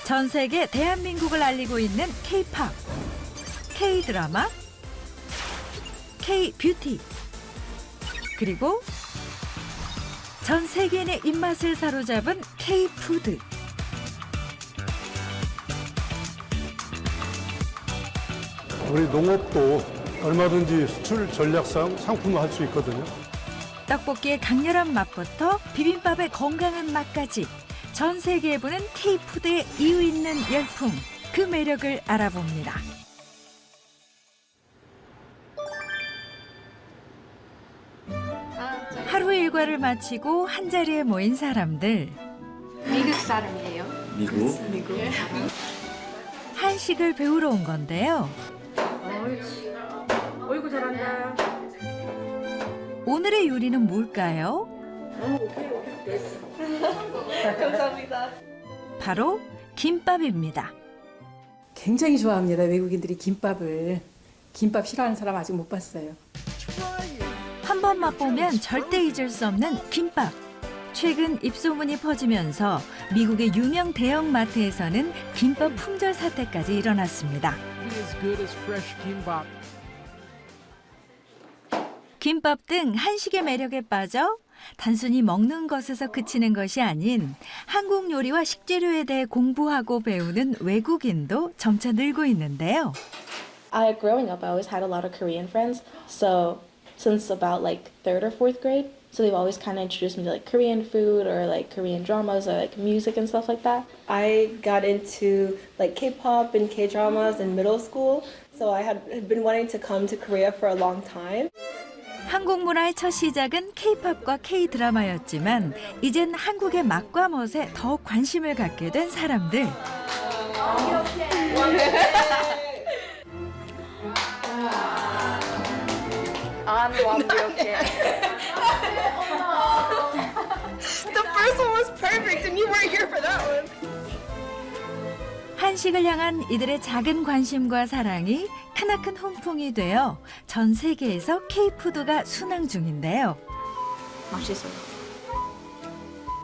전 세계 대한민국을 알리고 있는 K-팝, K-드라마, K-뷰티, 그리고 전 세계인의 입맛을 사로잡은 K-푸드. 우리 농업도 얼마든지 수출 전략상 상품화할 수 있거든요. 떡볶이의 강렬한 맛부터 비빔밥의 건강한 맛까지 전 세계에 보는 K-푸드의 이유 있는 열풍, 그 매력을 알아봅니다. 하루 일과를 마치고 한자리에 모인 사람들. 미국 사람이에요. 미국? 한식을 배우러 온 건데요. 어이구 잘한다. 오늘의 요리는 뭘까요? 감사합니다. 바로 김밥입니다. 굉장히 좋아합니다. 외국인들이 김밥을. 김밥 싫어하는 사람 아직 못 봤어요. 한 번 맛보면 절대 잊을 수 없는 김밥. 최근 입소문이 퍼지면서 미국의 유명 대형 마트에서는 김밥 품절 사태까지 일어났습니다. 김밥 등 한식의 매력에 빠져 단순히 먹는 것에서 그치는 것이 아닌 한국 요리와 식재료에 대해 공부하고 배우는 외국인도 점차 늘고 있는데요. Growing up, I always had a lot of Korean friends. So since about like third or fourth grade, so they've always kind of introduced me to like Korean food or like Korean dramas or like music and stuff like that. I got into like K-pop and K-dramas in middle school, so I had been wanting to come to Korea for a long time. 한국 문화의 첫 시작은 K-팝과 K-드라마였지만 이젠 한국의 맛과 멋에 더욱 관심을 갖게 된 사람들. 안 완벽해. The first one was perfect, and you weren't here for that one. 한식을 향한 이들의 작은 관심과 사랑이 크나큰 훈풍이 되어 전 세계에서 K-푸드가 순항 중인데요. 맛있어요.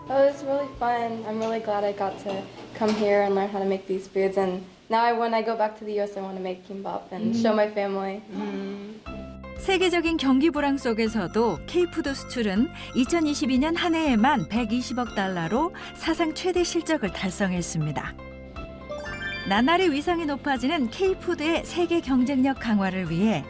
It was really fun. I'm really glad I got to come here and learn how to make these foods. And now when I go back to the US, I want to make kimbap and show my family. 세계적인 경기 불황 속에서도 K-푸드 수출은 2022년 한 해에만 120억 달러로 사상 최대 실적을 달성했습니다. 나날이 위상이 높아지는 K-푸드의 세계 경쟁력 강화를 위해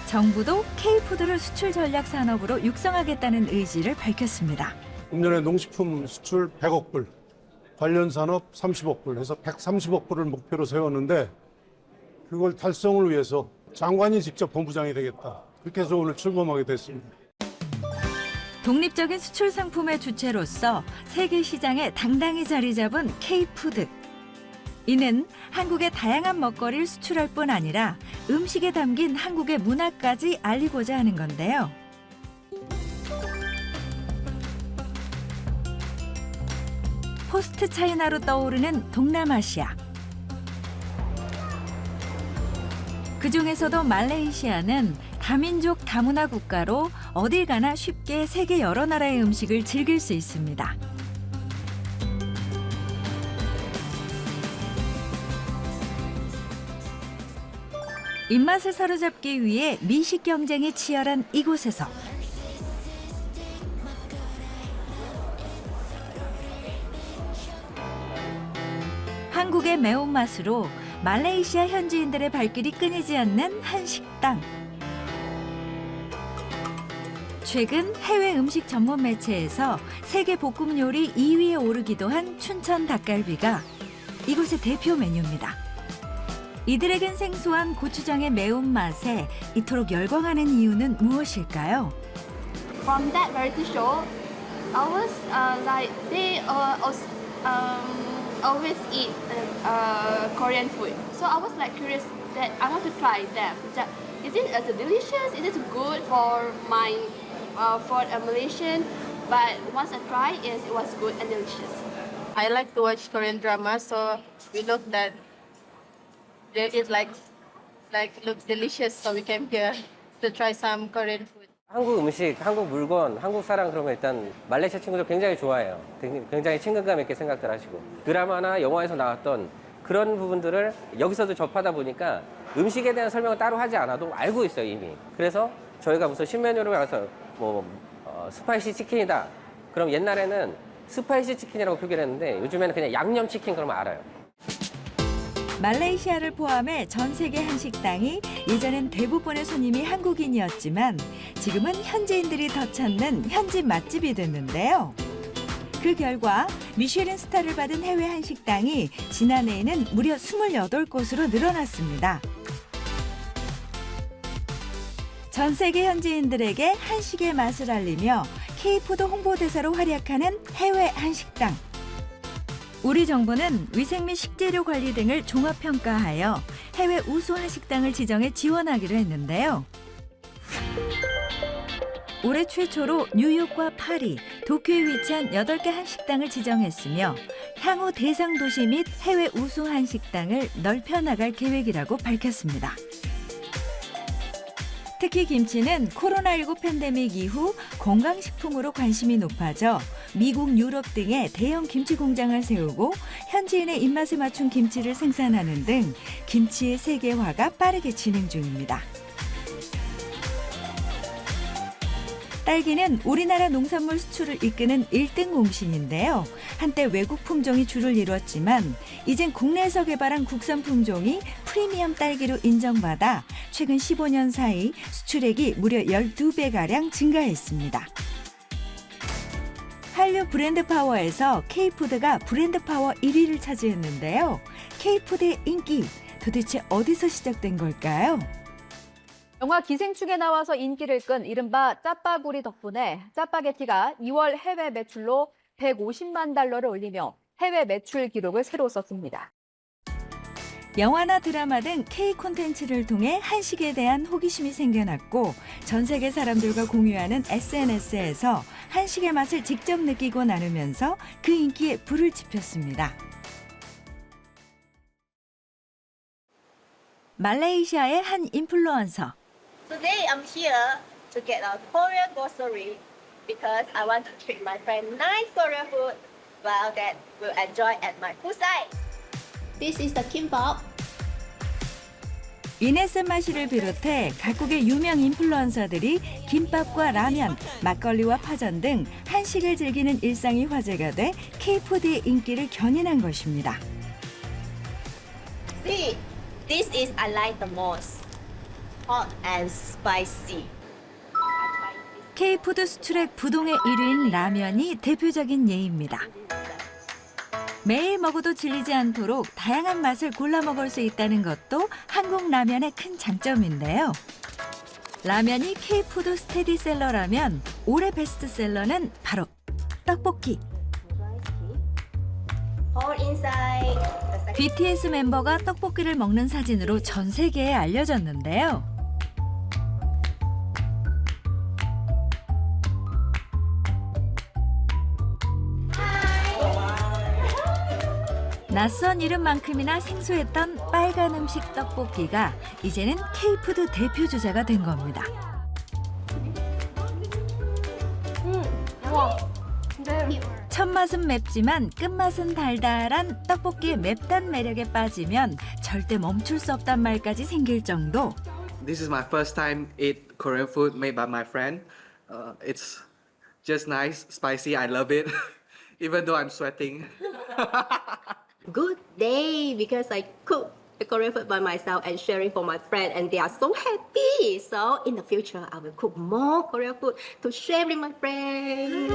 정부도 K-푸드를 수출 전략 산업으로 육성하겠다는 의지를 밝혔습니다. 금년에 농식품 수출 100억 불, 관련 산업 30억 불 해서 130억 불을 목표로 세웠는데 그걸 달성을 위해서 장관이 직접 본부장이 되겠다. 그렇게 해서 오늘 출범하게 됐습니다. 독립적인 수출 상품의 주체로서 세계 시장에 당당히 자리 잡은 K-푸드. 이는 한국의 다양한 먹거리를 수출할 뿐 아니라 음식에 담긴 한국의 문화까지 알리고자 하는 건데요. 포스트 차이나로 떠오르는 동남아시아. 그중에서도 말레이시아는 다민족 다문화 국가로 어딜 가나 쉽게 세계 여러 나라의 음식을 즐길 수 있습니다. 입맛을 사로잡기 위해 미식 경쟁이 치열한 이곳에서 한국의 매운맛으로 말레이시아 현지인들의 발길이 끊이지 않는 한 식당. 최근 해외 음식 전문 매체에서 세계 볶음 요리 2위에 오르기도 한 춘천 닭갈비가 이곳의 대표 메뉴입니다. 이들에겐 생소한 고추장의 매운맛에 이토록 열광하는 이유는 무엇일까요? From that variety show, I was like they always eat Korean food. So I was like curious that I want to try them. Is it delicious? Is it good for my for a Malaysian? But once I tried, it was good and delicious. I like to watch Korean drama, so we look that it look delicious, so we came here to try some Korean food. 한국 음식, 한국 물건, 한국 사람 그런 거 일단 말레이시아 친구들 굉장히 좋아해요. 굉장히 친근감 있게 생각들 하시고. 드라마나 영화에서 나왔던 그런 부분들을 여기서도 접하다 보니까 음식에 대한 설명을 따로 하지 않아도 알고 있어요, 이미. 그래서 저희가 무슨 신메뉴를 가서 스파이시 치킨이다. 그럼 옛날에는 스파이시 치킨이라고 표기를 했는데 요즘에는 그냥 양념 치킨 그러면 알아요. 말레이시아를 포함해 전 세계 한식당이 예전엔 대부분의 손님이 한국인이었지만 지금은 현지인들이 더 찾는 현지 맛집이 됐는데요. 그 결과 미쉐린 스타를 받은 해외 한식당이 지난해에는 무려 28곳으로 늘어났습니다. 전 세계 현지인들에게 한식의 맛을 알리며 K푸드 홍보대사로 활약하는 해외 한식당. 우리 정부는 위생 및 식재료 관리 등을 종합평가하여 해외 우수 한식당을 지정해 지원하기로 했는데요. 올해 최초로 뉴욕과 파리, 도쿄에 위치한 8개 한식당을 지정했으며 향후 대상 도시 및 해외 우수 한식당을 넓혀 나갈 계획이라고 밝혔습니다. 특히 김치는 코로나19 팬데믹 이후 건강식품으로 관심이 높아져 미국, 유럽 등에 대형 김치 공장을 세우고 현지인의 입맛에 맞춘 김치를 생산하는 등 김치의 세계화가 빠르게 진행 중입니다. 딸기는 우리나라 농산물 수출을 이끄는 1등 공신인데요. 한때 외국 품종이 주를 이뤘지만 이젠 국내에서 개발한 국산 품종이 프리미엄 딸기로 인정받아 최근 15년 사이 수출액이 무려 12배가량 증가했습니다. 한류 브랜드 파워에서 K푸드가 브랜드 파워 1위를 차지했는데요. K푸드의 인기 도대체 어디서 시작된 걸까요? 영화 기생충에 나와서 인기를 끈 이른바 짜파구리 덕분에 짜파게티가 2월 해외 매출로 150만 달러를 올리며 해외 매출 기록을 새로 썼습니다. 영화나 드라마 등 K 콘텐츠를 통해 한식에 대한 호기심이 생겨났고 전 세계 사람들과 공유하는 SNS에서 한식의 맛을 직접 느끼고 나누면서 그 인기에 불을 지폈습니다. 말레이시아의 한 인플루언서. Today I'm here to get a Korean grocery because I want to treat my friend nice Korean food while that will enjoy at my poolside. This is the kimbap. 이네스 씨를 비롯해 각국의 유명 인플루언서들이 김밥과 라면, 막걸리와 파전 등 한식을 즐기는 일상이 화제가 돼 K푸드의 인기를 견인한 것입니다. See, this is I like the most. Hot and spicy. K푸드 수출액 부동의 1위인 라면이 대표적인 예입니다. 매일 먹어도 질리지 않도록 다양한 맛을 골라 먹을 수 있다는 것도 한국 라면의 큰 장점인데요. 라면이 K푸드 스테디셀러라면 올해 베스트셀러는 바로 떡볶이. All inside. BTS 멤버가 떡볶이를 먹는 사진으로 전 세계에 알려졌는데요. 낯선 이름만큼이나 생소했던 빨간 음식 떡볶이가 이제는 K푸드 대표 주자가 된 겁니다. 첫 맛은 맵지만 끝맛은 달달한 떡볶이의 맵단 매력에 빠지면 절대 멈출 수 없단 말까지 생길 정도. This is my first time eat Korean food made by my friend. It's just nice, spicy. I love it, even though I'm sweating. Good day because I cook the Korean food by myself and sharing for my friend and they are so happy. So in the future I will cook more Korean food to share with my friends.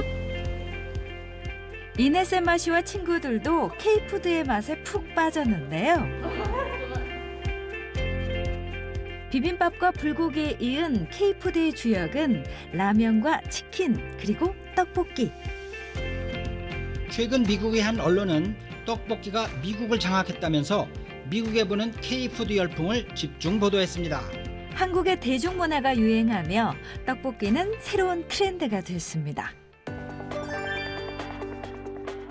이네셈마 씨와 친구들도 K푸드의 맛에 푹 빠졌는데요. 비빔밥과 불고기에 이은 K푸드의 주역은 라면과 치킨 그리고 떡볶이. 최근 미국의 한 언론은 떡볶이가 미국을 장악했다면서 미국에 부는 K푸드 열풍을 집중 보도했습니다. 한국의 대중문화가 유행하며 떡볶이는 새로운 트렌드가 됐습니다.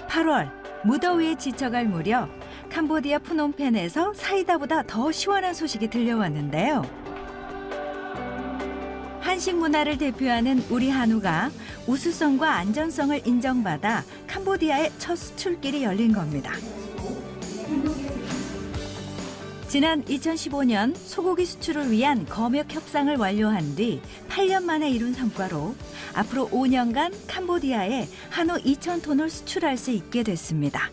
8월 무더위에 지쳐갈 무렵 캄보디아 프놈펜에서 사이다보다 더 시원한 소식이 들려왔는데요. 한식 문화를 대표하는 우리 한우가 우수성과 안전성을 인정받아 캄보디아의 첫 수출길이 열린 겁니다. 지난 2015년 소고기 수출을 위한 검역 협상을 완료한 뒤 8년 만에 이룬 성과로 앞으로 5년간 캄보디아에 한우 2,000톤을 수출할 수 있게 됐습니다.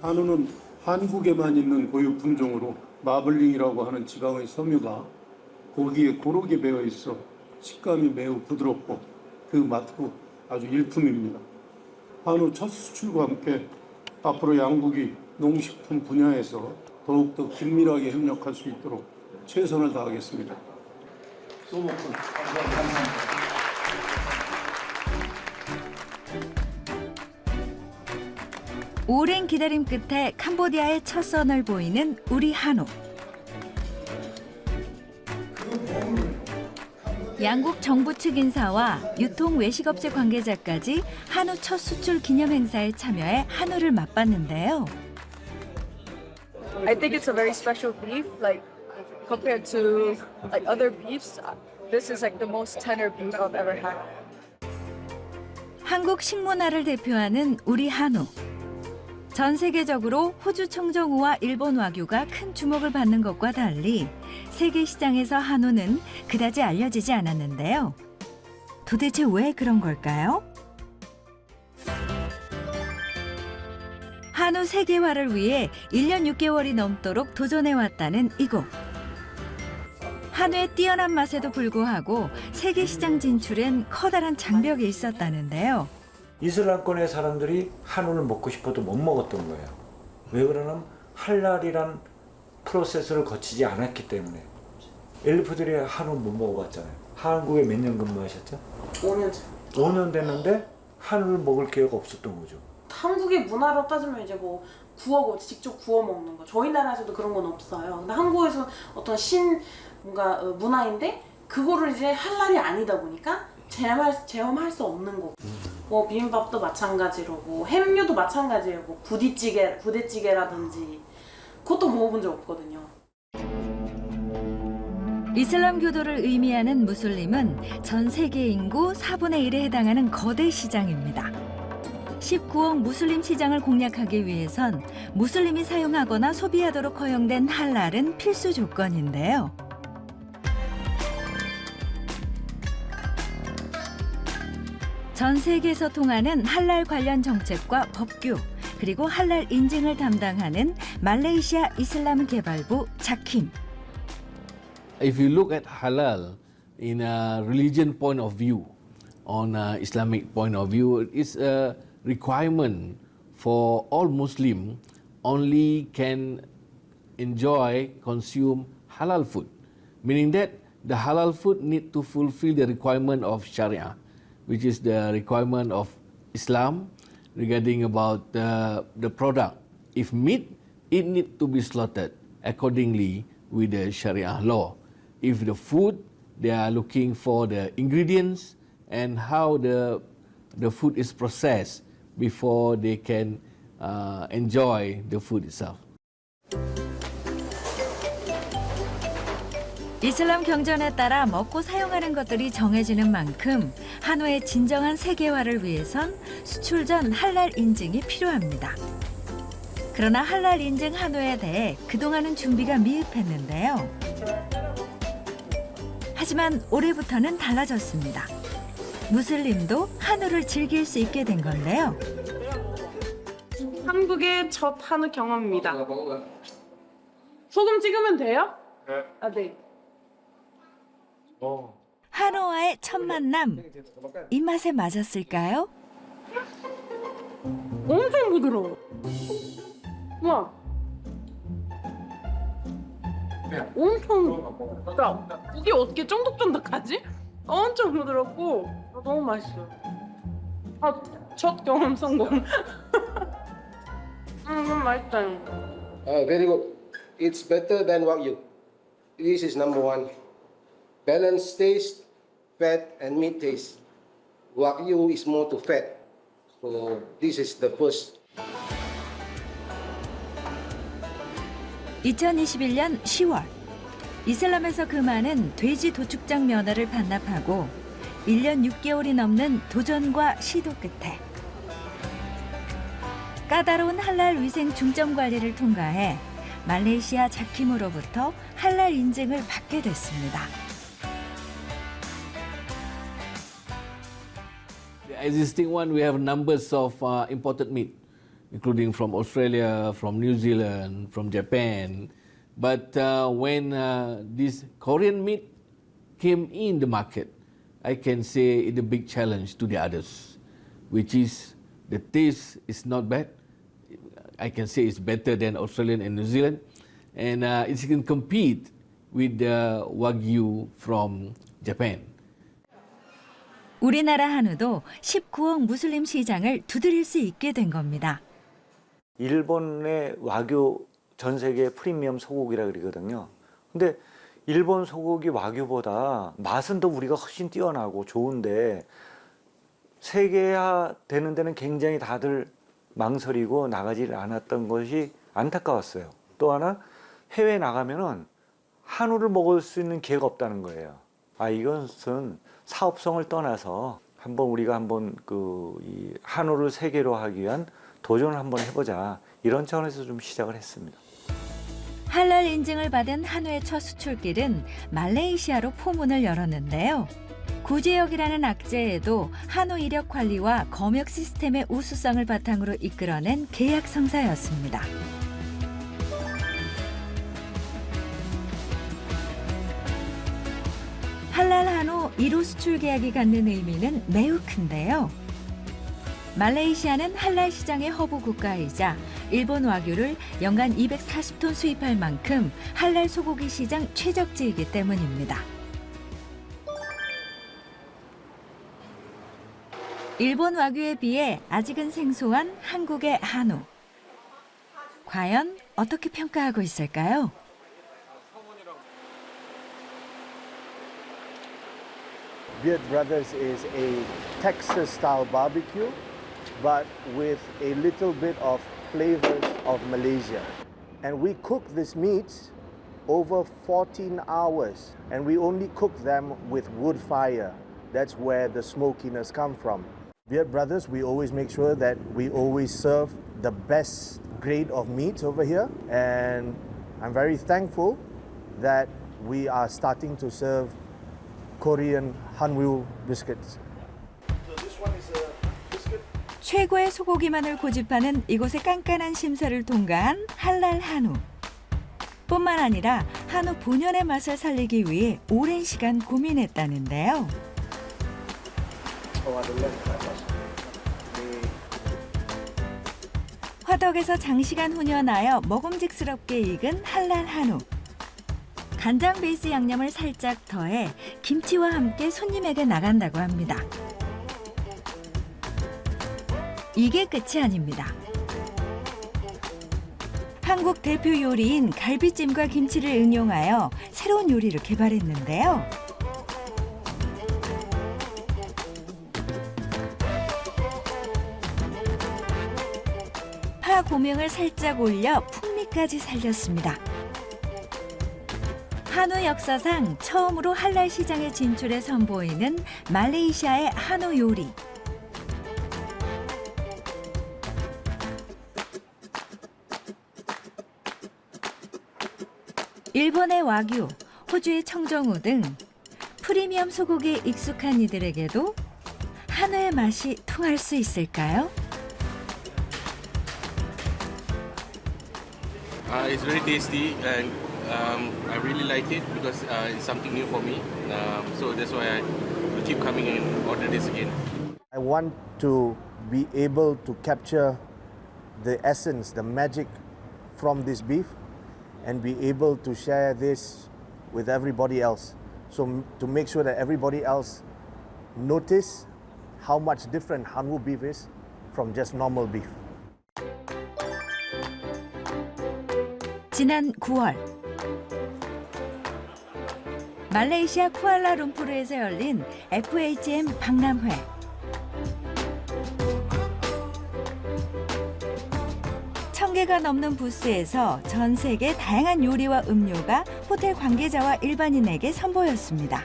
한우는 한국에만 있는 고유 품종으로 마블링이라고 하는 지방의 섬유가 고기에 고르게 배어 있어 식감이 매우 부드럽고 그 맛도 아주 일품입니다. 한우 첫 수출과 함께 앞으로 양국이 농식품 분야에서 더욱더 긴밀하게 협력할 수 있도록 최선을 다하겠습니다. 오랜 기다림 끝에 캄보디아의 첫 선을 보이는 우리 한우. 양국 정부 측 인사와 유통 외식업체 관계자까지 한우 첫 수출 기념 행사에 참여해 한우를 맛봤는데요. I think it's a very special beef, like compared to like other beefs. This is like the most tender beef I've ever had. 한국 식문화를 대표하는 우리 한우. 전 세계적으로 호주 청정우와 일본 와규가 큰 주목을 받는 것과 달리 세계 시장에서 한우는 그다지 알려지지 않았는데요. 도대체 왜 그런 걸까요? 한우 세계화를 위해 1년 6개월이 넘도록 도전해왔다는 이곳. 한우의 뛰어난 맛에도 불구하고 세계 시장 진출엔 커다란 장벽이 있었다는데요. 이슬람권의 사람들이 한우를 먹고 싶어도 못 먹었던 거예요. 왜 그러냐면 할랄이란 프로세스를 거치지 않았기 때문에. 엘리프들이 한우 못 먹어봤잖아요. 한국에 몇 년 근무하셨죠? 5년. 5년 됐는데 한우를 먹을 기회가 없었던 거죠. 한국의 문화로 따지면 이제 뭐 구워 직접 구워 먹는 거. 저희 나라에서도 그런 건 없어요. 근데 한국에서 어떤 뭔가 문화인데 그거를 이제 할랄이 아니다 보니까 체험할 수 없는 거고. 뭐 비빔밥도 마찬가지로 뭐 햄류도 마찬가지예요. 뭐 부대찌개라든지 그것도 먹어본 적 없거든요. 이슬람 교도를 의미하는 무슬림은 전 세계 인구 4분의 1에 해당하는 거대 시장입니다. 19억 무슬림 시장을 공략하기 위해선 무슬림이 사용하거나 소비하도록 허용된 할랄은 필수 조건인데요. 전 세계에서 통하는 할랄 관련 정책과 법규, 그리고 할랄 인증을 담당하는 말레이시아 이슬람 개발부 자킴. If you look at halal in a religion point of view, on a Islamic point of view, it's a requirement for all Muslim only can enjoy, consume halal food. Meaning that the halal food need to fulfill the requirement of Sharia, which is the requirement of Islam regarding about the product. If meat, it need to be slaughtered accordingly with the Sharia law. If the food, they are looking for the ingredients and how the food is processed before they can enjoy the food itself. 이슬람 경전에 따라 먹고 사용하는 것들이 정해지는 만큼 한우의 진정한 세계화를 위해선 수출 전 할랄 인증이 필요합니다. 그러나 할랄 인증 한우에 대해 그동안은 준비가 미흡했는데요. 하지만 올해부터는 달라졌습니다. 무슬림도 한우를 즐길 수 있게 된 건데요. 한국의 첫 한우 경험입니다. 소금 찍으면 돼요? 네. 아, 네. 한우와의 첫 만남, 입맛에 맞았을까요? 엄청 부드러워. 우와. 엄청. 이게 어떻게 쫀득쫀득하지? 엄청 부드럽고 너무 맛있어요. 첫 경험 성공. 너무 맛있어요. Very good. It's better than Wagyu. This is number one. Balanced taste, fat and meat taste. Wagyu is more to fat. So this is the first. 2021년 10월 이슬람에서 금하는 돼지 도축장 면허를 반납하고 1년 6개월이 넘는 도전과 시도 끝에 까다로운 할랄 위생 중점 관리를 통과해 말레이시아 자킴으로부터 할랄 인증을 받게 됐습니다. The existing one, we have numbers of imported meat, including from Australia, from New Zealand, from Japan. But when this Korean meat came in the market, I can say it's a big challenge to the others, which is the taste is not bad. I can say it's better than Australian and New Zealand, and it can compete with the Wagyu from Japan. 우리나라 한우도 19억 무슬림 시장을 두드릴 수 있게 된 겁니다. 일본의 와규 전 세계 프리미엄 소고기라 그러거든요. 근데 일본 소고기 와규보다 맛은 더 우리가 훨씬 뛰어나고 좋은데 세계화 되는 데는 굉장히 다들 망설이고 나가지 않았던 것이 안타까웠어요. 또 하나 해외에 나가면은 한우를 먹을 수 있는 기회가 없다는 거예요. 아, 이것은 사업성을 떠나서 우리가 이 한우를 세계로 하기 위한 도전을 한번 해보자, 이런 차원에서 좀 시작을 했습니다. 할랄 인증을 받은 한우의 첫 수출길은 말레이시아로 포문을 열었는데요. 구제역이라는 악재에도 한우 이력 관리와 검역 시스템의 우수성을 바탕으로 이끌어낸 계약 성사였습니다. 할랄 한우 1호 수출 계약이 갖는 의미는 매우 큰데요. 말레이시아는 할랄 시장의 허브 국가이자 일본 와규를 연간 240톤 수입할 만큼 할랄 소고기 시장 최적지이기 때문입니다. 일본 와규에 비해 아직은 생소한 한국의 한우. 과연 어떻게 평가하고 있을까요? Beard Brothers is a Texas-style barbecue, but with a little bit of flavors of Malaysia. And we cook this meat over 14 hours, and we only cook them with wood fire. That's where the smokiness comes from. Beard Brothers, we always make sure that we always serve the best grade of meat over here, and I'm very thankful that we are starting to serve Korean Hanwoo biscuits. 최고의 소고기만을 고집하는 이곳의 깐깐한 심사를 통과한 할랄 한우. 뿐만 아니라 한우 본연의 맛을 살리기 위해 오랜 시간 고민했다는데요. 화덕에서 장시간 훈연하여 먹음직스럽게 익은 할랄 한우. 간장 베이스 양념을 살짝 더해 김치와 함께 손님에게 나간다고 합니다. 이게 끝이 아닙니다. 한국 대표 요리인 갈비찜과 김치를 응용하여 새로운 요리를 개발했는데요. 파 고명을 살짝 올려 풍미까지 살렸습니다. 한우 역사상 처음으로 할랄 시장에 진출해 선보이는 말레이시아의 한우 요리. 일본의 와규, 호주의 청정우 등 프리미엄 소고기에 익숙한 이들에게도 한우의 맛이 통할 수 있을까요? It's very tasty and I really like it because it's something new for me. So that's why I will keep coming and order this again. I want to be able to capture the essence, the magic from this beef and be able to share this with everybody else. So to make sure that everybody else notice how much different Hanwoo beef is from just normal beef. 지난 9월 말레이시아 쿠알라룸푸르에서 열린 FHM 박람회. 20개가 넘는 부스에서 전 세계 다양한 요리와 음료가 호텔 관계자와 일반인에게 선보였습니다.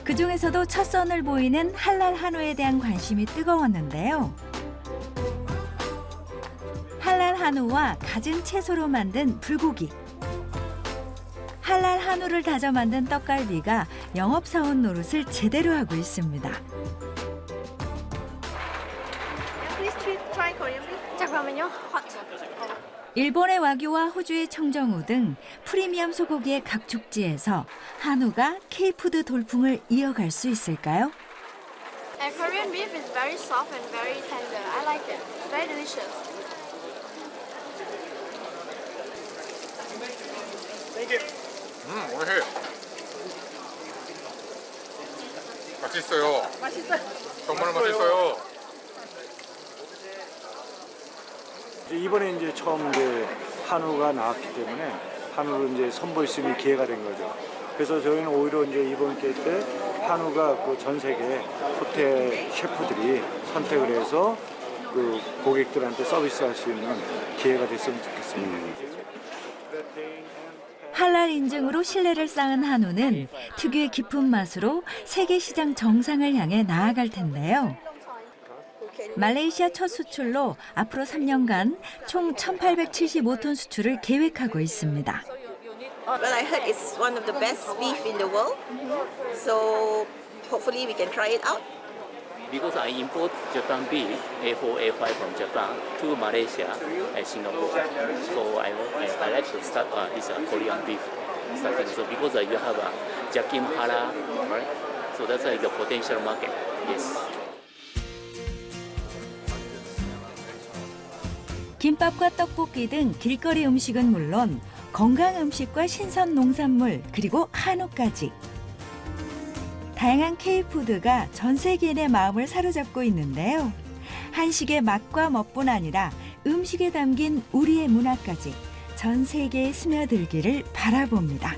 그 중에서도 첫 선을 보이는 할랄 한우에 대한 관심이 뜨거웠는데요. 할랄 한우와 갖은 채소로 만든 불고기, 할랄 한우를 다져 만든 떡갈비가 영업사원 노릇을 제대로 하고 있습니다. 잠깐만요. 일본의 와규와 호주의 청정우 등 프리미엄 소고기의 각 축지에서 한우가 K푸드 돌풍을 이어갈 수 있을까요? Korean beef is very soft and very tender. I like it. Very delicious. 오늘 맛있어요. 맛있어요. 정말 맛있어요. 이번에 이제 처음 이제 한우가 나왔기 때문에 한우를 이제 선보일 수 있는 기회가 된 거죠. 그래서 저희는 오히려 이제 이번 기회 때 한우가 그 전 세계 호텔 셰프들이 선택을 해서 그 고객들한테 서비스할 수 있는 기회가 됐으면 좋겠습니다. 할랄 인증으로 신뢰를 쌓은 한우는 특유의 깊은 맛으로 세계 시장 정상을 향해 나아갈 텐데요. 말레이시아 첫 수출로 앞으로 3년간 총 1,875톤 수출을 계획하고 있습니다. Well, I heard it's one of the best beef in the world. So hopefully we can try it out. Because I import Japan beef, A4, A5 from Japan to Malaysia and Singapore. So I like to start this Korean beef starting. So because you have a Jakim Hara, right? So that's like the potential market. Yes. 김밥과 떡볶이 등 길거리 음식은 물론 건강 음식과 신선 농산물 그리고 한우까지 다양한 K푸드가 전 세계인의 마음을 사로잡고 있는데요. 한식의 맛과 멋뿐 아니라 음식에 담긴 우리의 문화까지 전 세계에 스며들기를 바라봅니다.